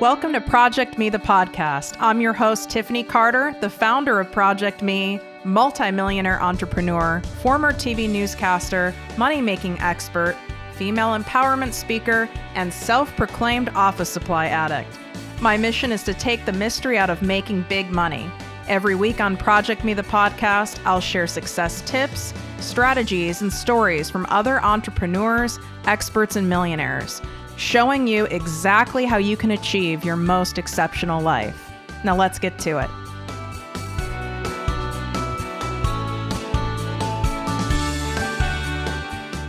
Welcome to ProjectME, the podcast. I'm your host, Tiffany Carter, the founder of ProjectME, multimillionaire entrepreneur, former TV newscaster, money-making expert, female empowerment speaker, and self-proclaimed office supply addict. My mission is to take the mystery out of making big money. Every week on ProjectME, the podcast, I'll share success tips, strategies, and stories from other entrepreneurs, experts, and millionaires, showing you exactly how you can achieve your most exceptional life. Now let's get to it.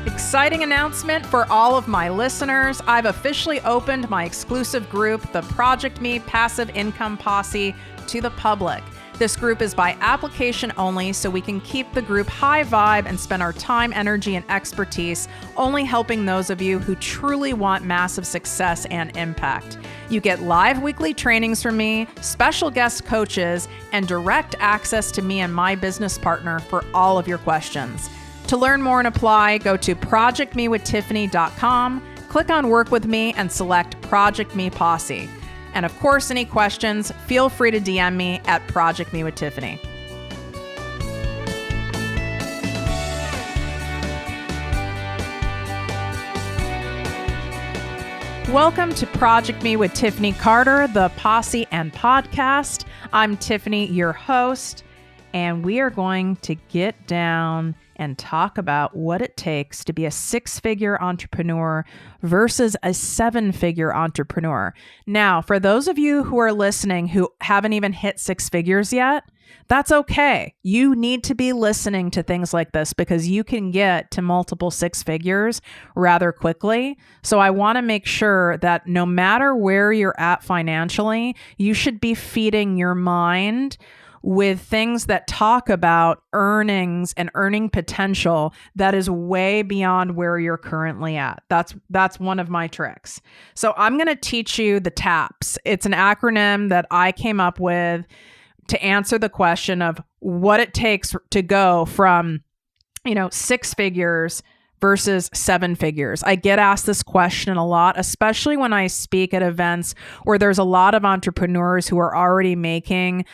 Exciting announcement for all of my listeners. I've officially opened my exclusive group, the ProjectME Passive Income Posse, to the public. This group is by application only, so we can keep the group high vibe and spend our time, energy, and expertise only helping those of you who truly want massive success and impact. You get live weekly trainings from me, special guest coaches, and direct access to me and my business partner for all of your questions. To learn more and apply, go to projectmewithtiffany.com, click on Work With Me, and select ProjectME Posse. And of course, any questions, feel free to DM me at ProjectME with Tiffany. Welcome to ProjectME with Tiffany Carter, the Posse and podcast. I'm Tiffany, your host, and we are going to get down and talk about what it takes to be a six-figure entrepreneur versus a seven-figure entrepreneur. Now, for those of you who are listening who haven't even hit six figures yet, that's okay. You need to be listening to things like this because you can get to multiple six figures rather quickly. So I want to make sure that no matter where you're at financially, you should be feeding your mind with things that talk about earnings and earning potential that is way beyond where you're currently at. That's one of my tricks. So I'm going to teach you the TAPS. It's an acronym that I came up with to answer the question of what it takes to go from, six figures versus seven figures. I get asked this question a lot, especially when I speak at events where there's a lot of entrepreneurs who are already making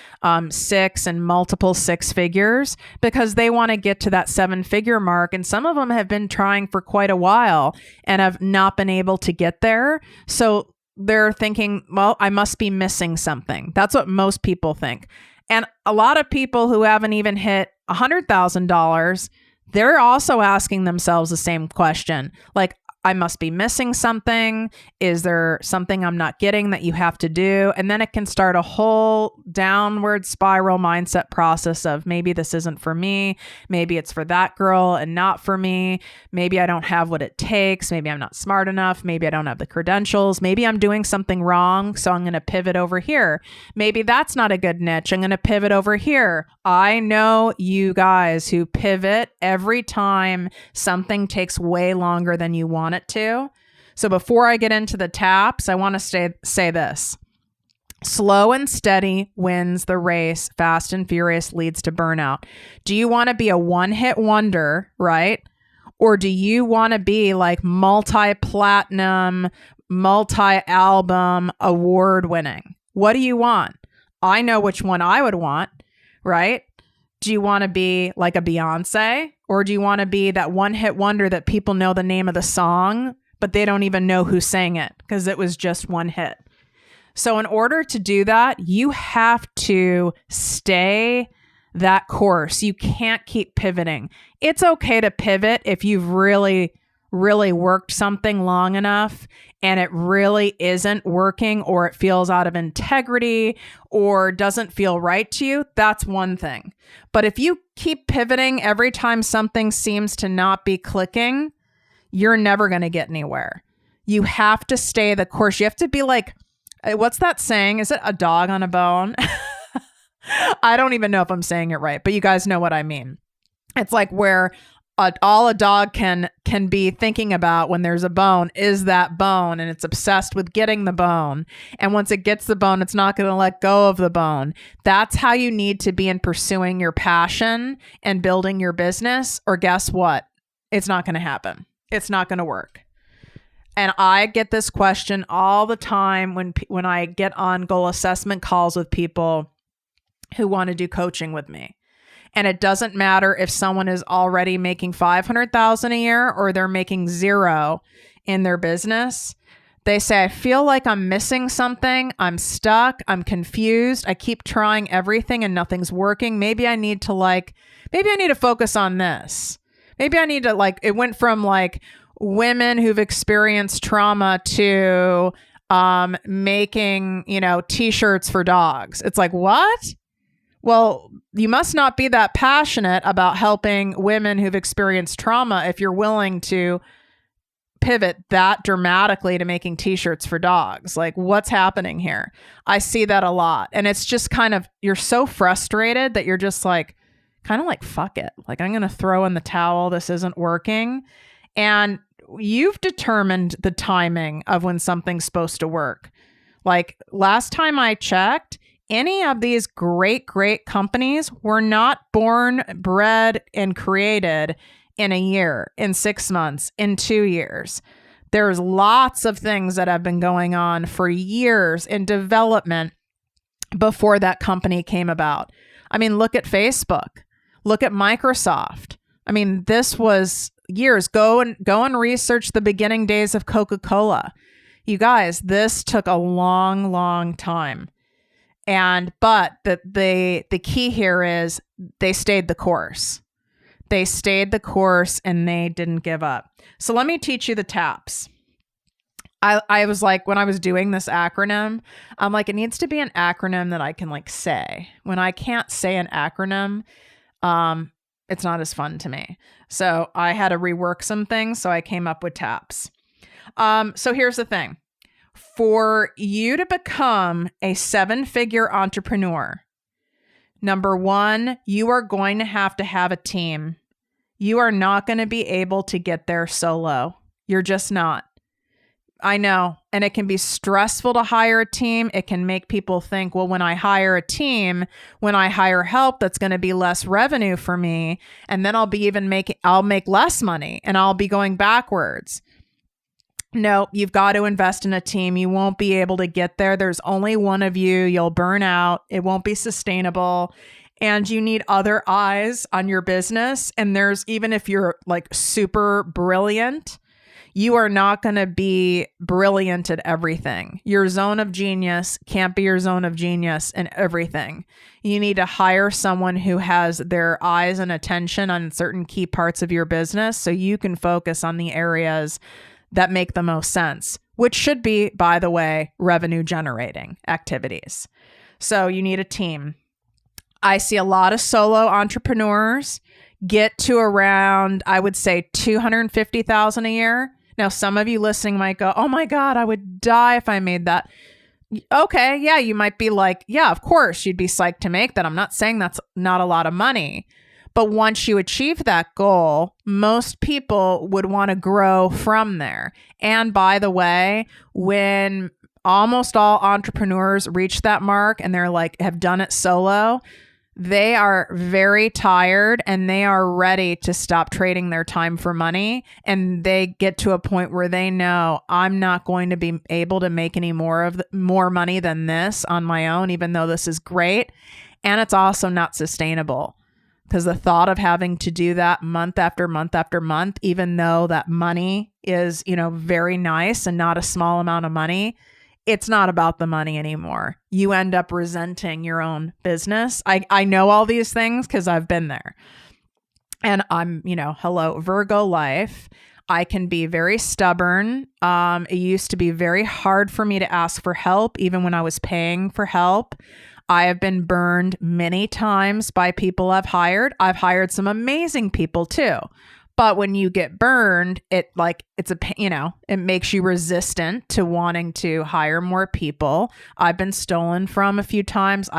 six and multiple six figures because they want to get to that seven-figure mark. And some of them have been trying for quite a while and have not been able to get there. So they're thinking, well, I must be missing something. That's what most people think. And a lot of people who haven't even hit $100,000, they're also asking themselves the same question. Like, I must be missing something. Is there something I'm not getting that you have to do? And then it can start a whole downward spiral mindset process of maybe this isn't for me. Maybe it's for that girl and not for me. Maybe I don't have what it takes. Maybe I'm not smart enough. Maybe I don't have the credentials. Maybe I'm doing something wrong. So I'm going to pivot over here. Maybe that's not a good niche. I'm going to pivot over here. I know you guys who pivot every time something takes way longer than you want it to. So before I get into the TAPS, I want to say this. Slow and steady wins the race. Fast and furious leads to burnout. Do you want to be a one-hit wonder, right? Or do you want to be like multi-platinum, multi-album, award-winning? What do you want? I know which one I would want, right? Do you want to be like a Beyonce? Or do you want to be that one-hit wonder that people know the name of the song, but they don't even know who sang it because it was just one hit? So in order to do that, you have to stay that course. You can't keep pivoting. It's okay to pivot if you've really worked something long enough and it really isn't working, or it feels out of integrity or doesn't feel right to you. That's one thing. But if you keep pivoting every time something seems to not be clicking, you're never going to get anywhere. You have to stay the course. You have to be like, what's that saying? Is it a dog on a bone? I don't even know if I'm saying it right, but you guys know what I mean. It's like where all a dog can be thinking about when there's a bone is that bone, and it's obsessed with getting the bone. And once it gets the bone, it's not going to let go of the bone. That's how you need to be in pursuing your passion and building your business, or guess what? It's not going to happen. It's not going to work. And I get this question all the time when I get on goal assessment calls with people who want to do coaching with me. And it doesn't matter if someone is already making $500,000 a year or they're making zero in their business. They say, I feel like I'm missing something. I'm stuck. I'm confused. I keep trying everything and nothing's working. Maybe I need to focus on this. Maybe I need to it went from women who've experienced trauma to making, t-shirts for dogs. It's like, what? Well, you must not be that passionate about helping women who've experienced trauma if you're willing to pivot that dramatically to making t-shirts for dogs. Like, what's happening here? I see that a lot. And it's just you're so frustrated that you're just fuck it. I'm going to throw in the towel. This isn't working. And you've determined the timing of when something's supposed to work. Last time I checked, any of these great companies were not born, bred, and created in a year, in 6 months, in 2 years. There's lots of things that have been going on for years in development before that company came about. I mean, look at Facebook. Look at Microsoft. I mean, this was years. Go and research the beginning days of Coca-Cola. You guys, this took a long time. But the key here is they stayed the course. They stayed the course and they didn't give up. So let me teach you the TAPS. I was when I was doing this acronym, I'm it needs to be an acronym that I can say. When I can't say an acronym, it's not as fun to me. So I had to rework some things. So I came up with TAPS. So here's the thing. For you to become a 7-figure entrepreneur, number one, you are going to have a team. You are not going to be able to get there solo. You're just not. I know. And it can be stressful to hire a team. It can make people think, well, when I hire a team, when I hire help, that's going to be less revenue for me. And then I'll make less money and I'll be going backwards. No, you've got to invest in a team. You won't be able to get there. There's only one of you. You'll burn out. It won't be sustainable. And you need other eyes on your business. And even if you're super brilliant, you are not going to be brilliant at everything. Your zone of genius can't be your zone of genius in everything. You need to hire someone who has their eyes and attention on certain key parts of your business so you can focus on the areas that make the most sense, which should be, by the way, revenue generating activities. So you need a team. I see a lot of solo entrepreneurs get to around, I would say, $250,000 a year. Now, some of you listening might go, oh my God, I would die if I made that. Okay, yeah, you might be yeah, of course, you'd be psyched to make that. I'm not saying that's not a lot of money. But once you achieve that goal, most people would want to grow from there. And by the way, when almost all entrepreneurs reach that mark and they're have done it solo, they are very tired and they are ready to stop trading their time for money. And they get to a point where they know, I'm not going to be able to make any more money than this on my own, even though this is great. And it's also not sustainable. Because the thought of having to do that month after month after month, even though that money is, very nice and not a small amount of money, it's not about the money anymore. You end up resenting your own business. I know all these things because I've been there. And I'm, hello, Virgo life. I can be very stubborn. It used to be very hard for me to ask for help, even when I was paying for help. I have been burned many times by people I've hired. I've hired some amazing people too. But when you get burned, it makes you resistant to wanting to hire more people. I've been stolen from a few times.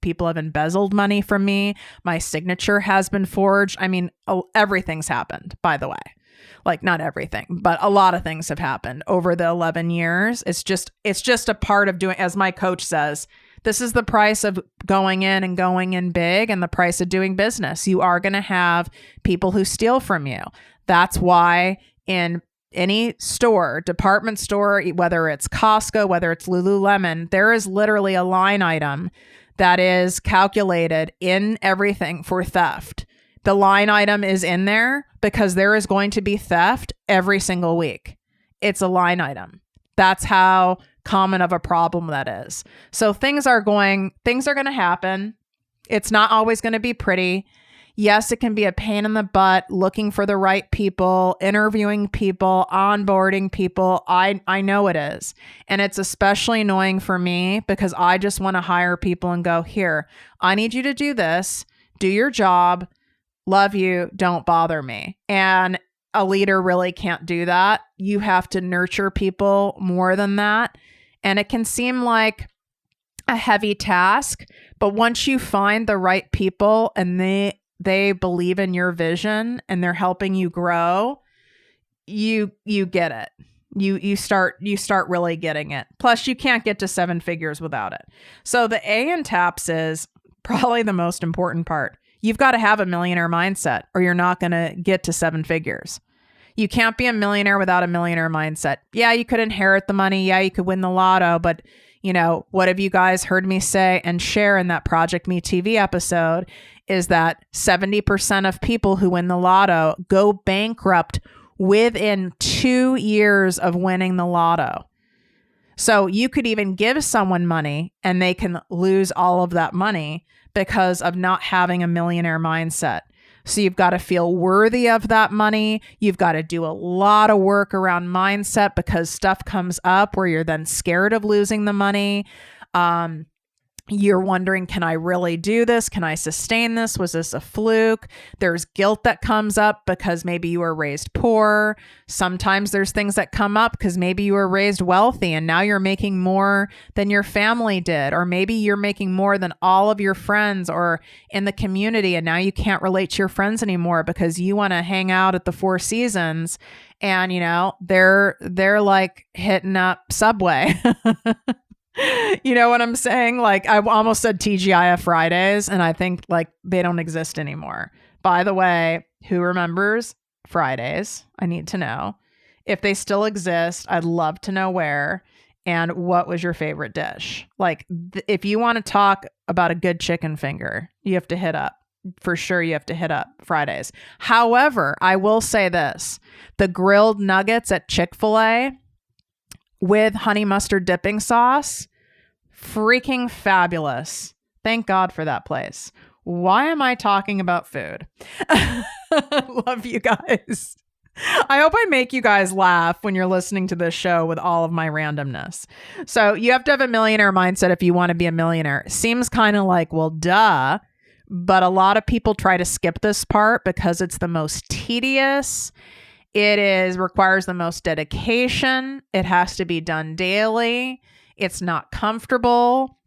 People have embezzled money from me. My signature has been forged. I mean, everything's happened, by the way. Not everything, but a lot of things have happened over the 11 years. It's just a part of doing, as my coach says, this is the price of going in big and the price of doing business. You are going to have people who steal from you. That's why in any store, department store, whether it's Costco, whether it's Lululemon, there is literally a line item that is calculated in everything for theft. The line item is in there because there is going to be theft every single week. It's a line item. That's how common of a problem that is. So things are going to happen. It's not always going to be pretty. Yes, it can be a pain in the butt looking for the right people, interviewing people, onboarding people. I know it is. And it's especially annoying for me because I just want to hire people and go, here, I need you to do this, do your job, love you, don't bother me. And a leader really can't do that. You have to nurture people more than that. And it can seem like a heavy task, but once you find the right people and they believe in your vision and they're helping you grow, you get it. You start really getting it. Plus you can't get to 7 figures without it. So the A in TAPS is probably the most important part. You've got to have a millionaire mindset or you're not going to get to 7 figures. You can't be a millionaire without a millionaire mindset. Yeah, you could inherit the money. Yeah, you could win the lotto, but what have you guys heard me say and share in that ProjectME TV episode is that 70% of people who win the lotto go bankrupt within 2 years of winning the lotto. So you could even give someone money and they can lose all of that money because of not having a millionaire mindset. So you've got to feel worthy of that money. You've got to do a lot of work around mindset because stuff comes up where you're then scared of losing the money. You're wondering, can I really do this? Can I sustain this? Was this a fluke? There's guilt that comes up because maybe you were raised poor. Sometimes there's things that come up because maybe you were raised wealthy and now you're making more than your family did. Or maybe you're making more than all of your friends or in the community and now you can't relate to your friends anymore because you want to hang out at the Four Seasons and, they're like hitting up Subway. You know what I'm saying? Like I almost said TGIF Fridays and I think like they don't exist anymore. By the way, who remembers Fridays? I need to know. If they still exist, I'd love to know where and what was your favorite dish. Like if you want to talk about a good chicken finger, you have to hit up. For sure, you have to hit up Fridays. However, I will say this. The grilled nuggets at Chick-fil-A with honey mustard dipping sauce, freaking fabulous. Thank God for that place. Why am I talking about food? Love you guys. I hope I make you guys laugh when you're listening to this show with all of my randomness. So you have to have a millionaire mindset if you want to be a millionaire. Seems kind of like, well, duh. But a lot of people try to skip this part because it's the most tedious. It requires the most dedication. It has to be done daily. It's not comfortable.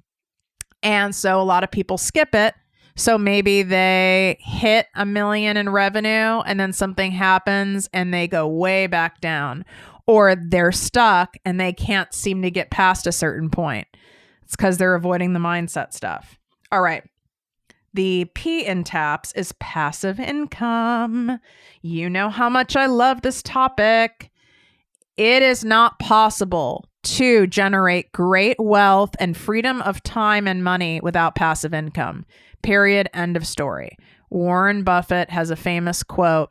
And so a lot of people skip it. So maybe they hit $1 million in revenue and then something happens and they go way back down, or they're stuck and they can't seem to get past a certain point. It's because they're avoiding the mindset stuff. All right. The P in TAPS is passive income. You know how much I love this topic. It is not possible to generate great wealth and freedom of time and money without passive income. Period. End of story. Warren Buffett has a famous quote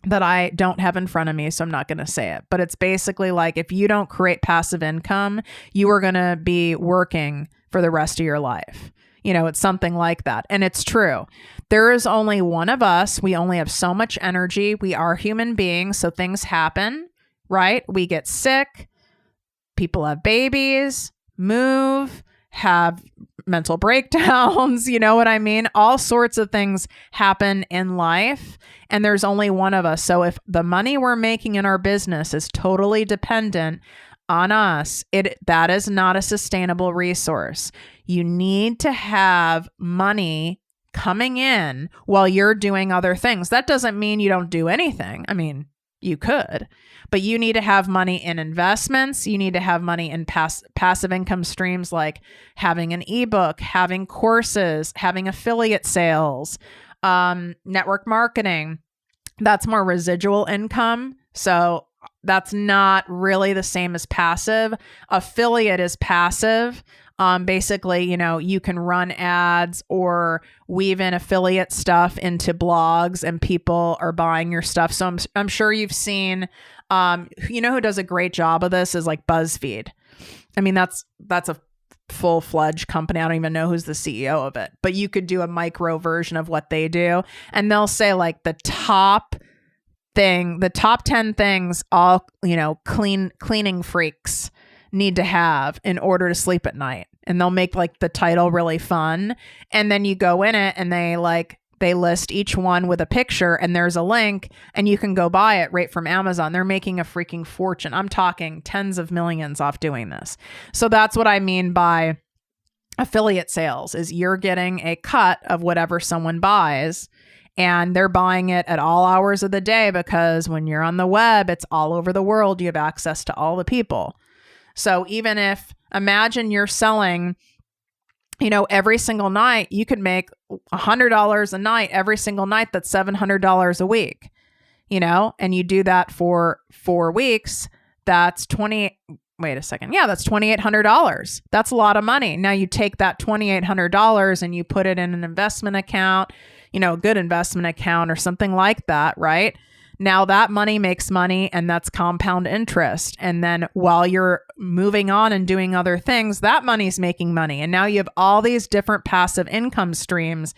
that I don't have in front of me, so I'm not going to say it. But it's basically like, if you don't create passive income, you are going to be working for the rest of your life. It's something like that. And it's true. There is only one of us. We only have so much energy. We are human beings. So things happen, right? We get sick. People have babies, move, have mental breakdowns. You know what I mean? All sorts of things happen in life. And there's only one of us. So if the money we're making in our business is totally dependent on us, that is not a sustainable resource. You need to have money coming in while you're doing other things. That doesn't mean you don't do anything. I mean, you could, but you need to have money in investments. You need to have money in passive income streams, like having an ebook, having courses, having affiliate sales, network marketing. That's more residual income. So That's not really the same as passive. Affiliate is passive. Basically, you can run ads or weave in affiliate stuff into blogs and people are buying your stuff. So I'm sure you've seen, who does a great job of this is like BuzzFeed. I mean, that's a full-fledged company. I don't even know who's the CEO of it, but you could do a micro version of what they do. And they'll say like the top 10 things all, cleaning freaks need to have in order to sleep at night. And they'll make like the title really fun. And then you go in it and they list each one with a picture and there's a link and you can go buy it right from Amazon. They're making a freaking fortune. I'm talking tens of millions off doing this. So that's what I mean by affiliate sales is you're getting a cut of whatever someone buys. And they're buying it at all hours of the day because when you're on the web, it's all over the world. You have access to all the people. So even if, imagine you're selling, every single night, you could make $100 a night every single night. That's $700 a week, and you do that for 4 weeks. That's that's $2,800. That's a lot of money. Now you take that $2,800 and you put it in an investment account, a good investment account or something like that, right? Now that money makes money and that's compound interest. And then while you're moving on and doing other things, that money's making money. And now you have all these different passive income streams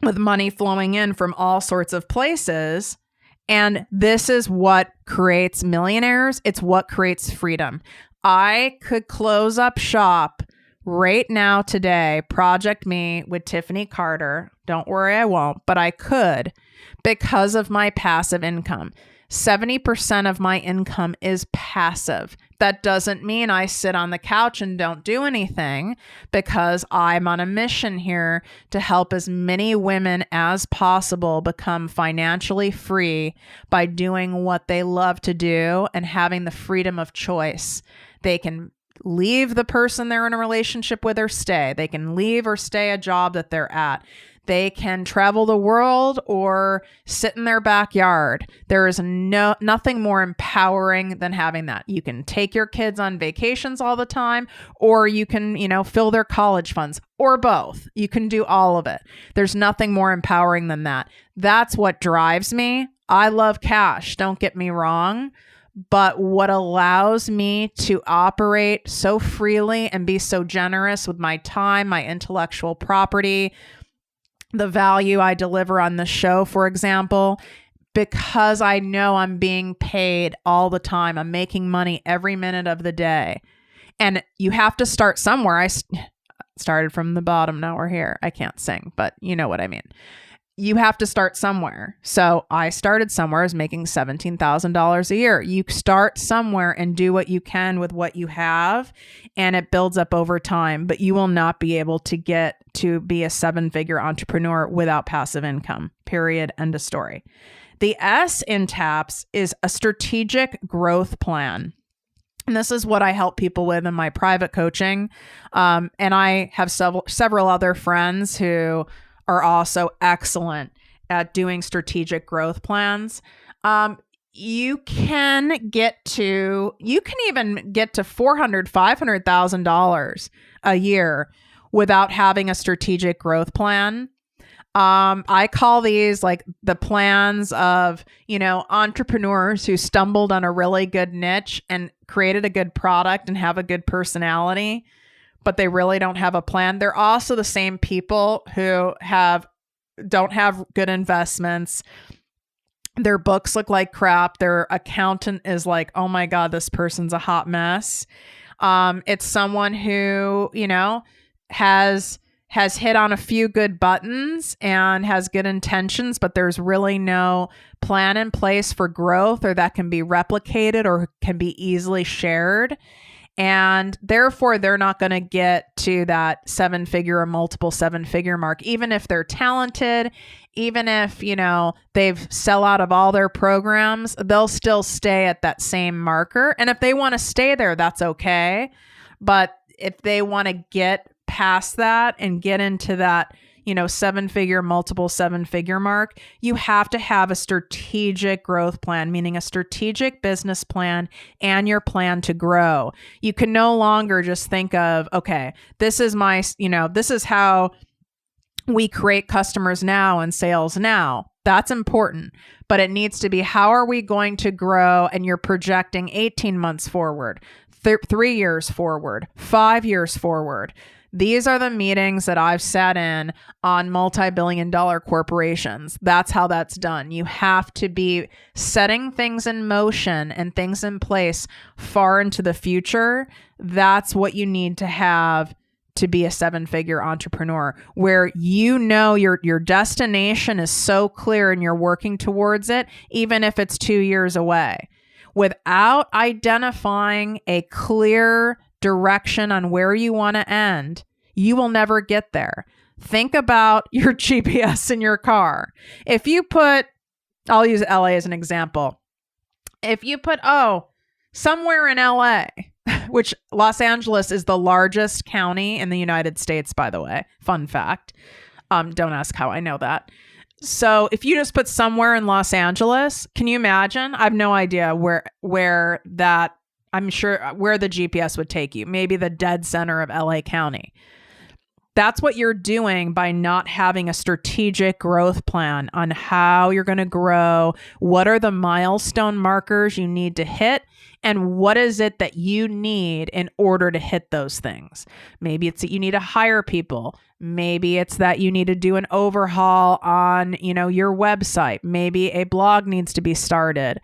with money flowing in from all sorts of places. And this is what creates millionaires. It's what creates freedom. I could close up shop right now today, ProjectME with Tiffany Carter. Don't worry, I won't, but I could because of my passive income. 70% of my income is passive. That doesn't mean I sit on the couch and don't do anything because I'm on a mission here to help as many women as possible become financially free by doing what they love to do and having the freedom of choice. They can leave the person they're in a relationship with or stay. They can leave or stay a job that they're at. They can travel the world or sit in their backyard. There is nothing more empowering than having that. You can take your kids on vacations all the time, or you can, fill their college funds, or both. You can do all of it. There's nothing more empowering than that. That's what drives me. I love cash, don't get me wrong. But what allows me to operate so freely and be so generous with my time, my intellectual property, the value I deliver on the show, for example, because I know I'm being paid all the time. I'm making money every minute of the day. And you have to start somewhere. I started from the bottom. Now we're here. I can't sing, but you know what I mean. You have to start somewhere. So I started somewhere as making $17,000 a year. You start somewhere and do what you can with what you have, and it builds up over time, but you will not be able to get to be a 7-figure entrepreneur without passive income, period. End of story. The S in TAPS is a strategic growth plan. And this is what I help people with in my private coaching. And I have several other friends who are also excellent at doing strategic growth plans. You can even get to $400,000, $500,000 a year without having a strategic growth plan. I call these like the plans of, entrepreneurs who stumbled on a really good niche and created a good product and have a good personality, but they really don't have a plan. They're also the same people who don't have good investments. Their books look like crap. Their accountant is like, oh my God, this person's a hot mess. It's someone who, has hit on a few good buttons and has good intentions, but there's really no plan in place for growth or that can be replicated or can be easily shared. And therefore, they're not going to get to that 7-figure or multiple 7-figure mark, even if they're talented, even if, they've sell out of all their programs, they'll still stay at that same marker. And if they want to stay there, that's okay. But if they want to get past that and get into that, seven-figure, multiple seven-figure mark, you have to have a strategic growth plan, meaning a strategic business plan and your plan to grow. You can no longer just think of, okay, this is this is how we create customers now and sales now. That's important, but it needs to be, how are we going to grow? And you're projecting 18 months forward, 3 years forward, 5 years forward. These are the meetings that I've sat in on multi-billion-dollar corporations. That's how that's done. You have to be setting things in motion and things in place far into the future. That's what you need to have to be a seven-figure entrepreneur, where your destination is so clear and you're working towards it, even if it's 2 years away. Without identifying a clear direction on where you want to end, you will never get there. Think about your GPS in your car. If you put, I'll use LA as an example. If you put, somewhere in LA, which Los Angeles is the largest county in the United States, by the way. Fun fact. Don't ask how I know that. So if you just put somewhere in Los Angeles, can you imagine? I have no idea where the GPS would take you. Maybe the dead center of LA County. That's what you're doing by not having a strategic growth plan on how you're going to grow. What are the milestone markers you need to hit? And what is it that you need in order to hit those things? Maybe it's that you need to hire people. Maybe it's that you need to do an overhaul on, your website. Maybe a blog needs to be started.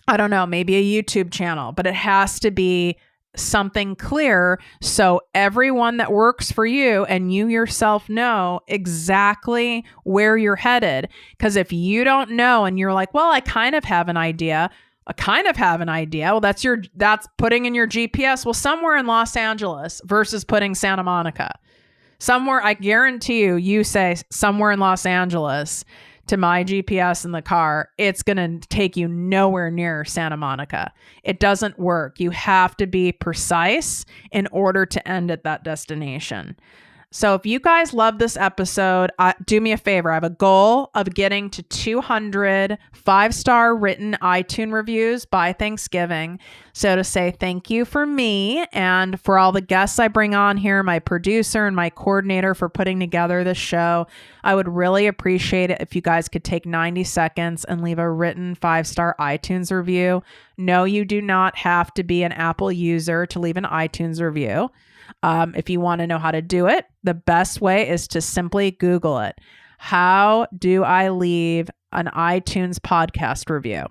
I don't know, maybe a YouTube channel, but it has to be something clear so everyone that works for you and you yourself know exactly where you're headed. Because if you don't know and you're like, well, I kind of have an idea. Well, that's putting in your GPS. Well, somewhere in Los Angeles versus putting Santa Monica. Somewhere, I guarantee you say somewhere in Los Angeles to my GPS in the car, it's going to take you nowhere near Santa Monica. It doesn't work. You have to be precise in order to end at that destination. So if you guys love this episode, do me a favor. I have a goal of getting to 200 5-star written iTunes reviews by Thanksgiving. So to say thank you for me and for all the guests I bring on here, my producer and my coordinator for putting together this show, I would really appreciate it if you guys could take 90 seconds and leave a written 5-star iTunes review. No, you do not have to be an Apple user to leave an iTunes review. If you want to know how to do it, the best way is to simply Google it. How do I leave an iTunes podcast review?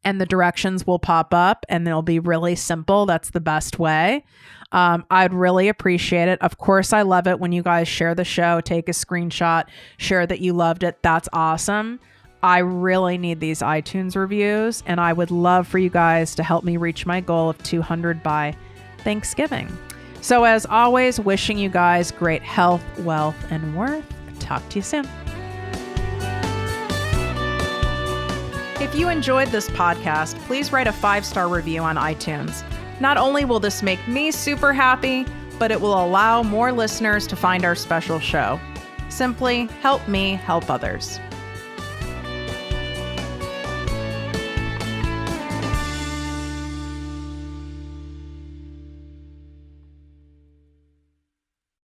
And the directions will pop up and they'll be really simple. That's the best way. I'd really appreciate it. Of course, I love it when you guys share the show, take a screenshot, share that you loved it. That's awesome. I really need these iTunes reviews, and I would love for you guys to help me reach my goal of 200 by Thanksgiving. So as always, wishing you guys great health, wealth, and worth. Talk to you soon. If you enjoyed this podcast, please write a 5-star review on iTunes. Not only will this make me super happy, but it will allow more listeners to find our special show. Simply help me help others.